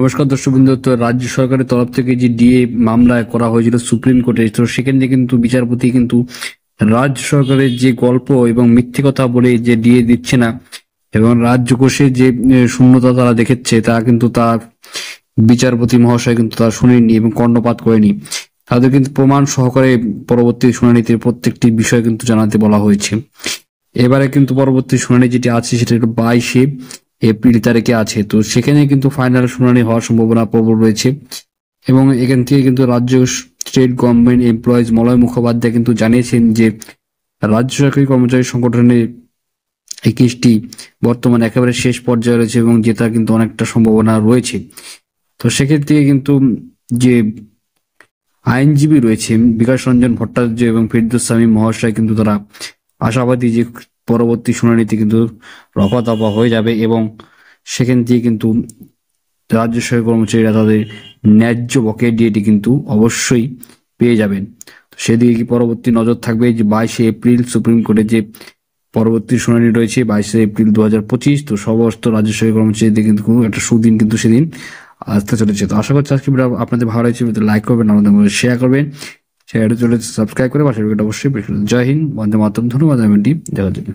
নমস্কার দর্শকবৃন্দ। তো রাজ্য সরকারের তরফ থেকে যে ডিএ মামলা করা হয়েছিল সুপ্রিম কোর্টে, তো সেখানে কিন্তু বিচারপতি কিন্তু রাজ্য সরকারের যে গল্প এবং মিথ্যে কথা বলে যে ডিএ দিচ্ছে না এবং রাজ্য কোষে যে শূন্যতা তারা দেখেছে, তা কিন্তু তার বিচারপতি মহাশয় কিন্তু তা শুনেননি এবং কর্ণপাত করেনি। তাদের কিন্তু প্রমাণ সহকারে পরবর্তী শুনানিতে প্রত্যেকটি বিষয় কিন্তু জানাতে বলা হয়েছে। এবারে কিন্তু পরবর্তী শুনানি যেটি আছে সেটা হলো 22শে এপ্রিল তারিখে আছে। তো সেখানে কিন্তু ফাইনাল শুনানি হওয়ার সম্ভাবনা প্রবল রয়েছে এবং এখান থেকে কিন্তু রাজ্য state government employees Malay Mukhopadhyay কিন্তু জানিয়েছেন যে রাজ্য সরকারি কর্মচারী সংগঠনের এই কেসটি বর্তমানে একেবারে শেষ পর্যায়ে রয়েছে এবং জেতার কিন্তু অনেকটা সম্ভাবনা রয়েছে। তো সেক্ষেত্রে কিন্তু যে আইনজীবী রয়েছে বিকাশ রঞ্জন ভট্টাচার্য এবং ফিরদৌস সামি মহাশয় কিন্তু তারা আশাবাদী যে পরবর্তী শুনানিতে কিন্তু রফা দফা হয়ে যাবে এবং সেখান থেকে কিন্তু রাজ্য সরকারি কর্মচারীরা তাদের ন্যায্য বকেয়া ডিএটি কিন্তু অবশ্যই পেয়ে যাবেন। তো সেদিকে কি পরবর্তী নজর থাকবে যে 22শে এপ্রিল সুপ্রিম কোর্টে যে পরবর্তী শুনানি রয়েছে 22শে এপ্রিল 2025। তো সমস্ত রাজ্য সরকারি কর্মচারীদের কিন্তু একটা সুদিন কিন্তু সেদিন আসতে চলেছে। তো আশা করছি আজকে ভিডিও আপনাদের ভালো লাগছে, লাইক করবেন, আমাদের মধ্যে শেয়ার করবেন, শেয়ার চলে সাবস্ক্রাইব করে পাশের ভিডিওটা অবশ্যই। জয় হিন্দ, বন্দে মাতরম। ধন্যবাদ দেখার জন্য।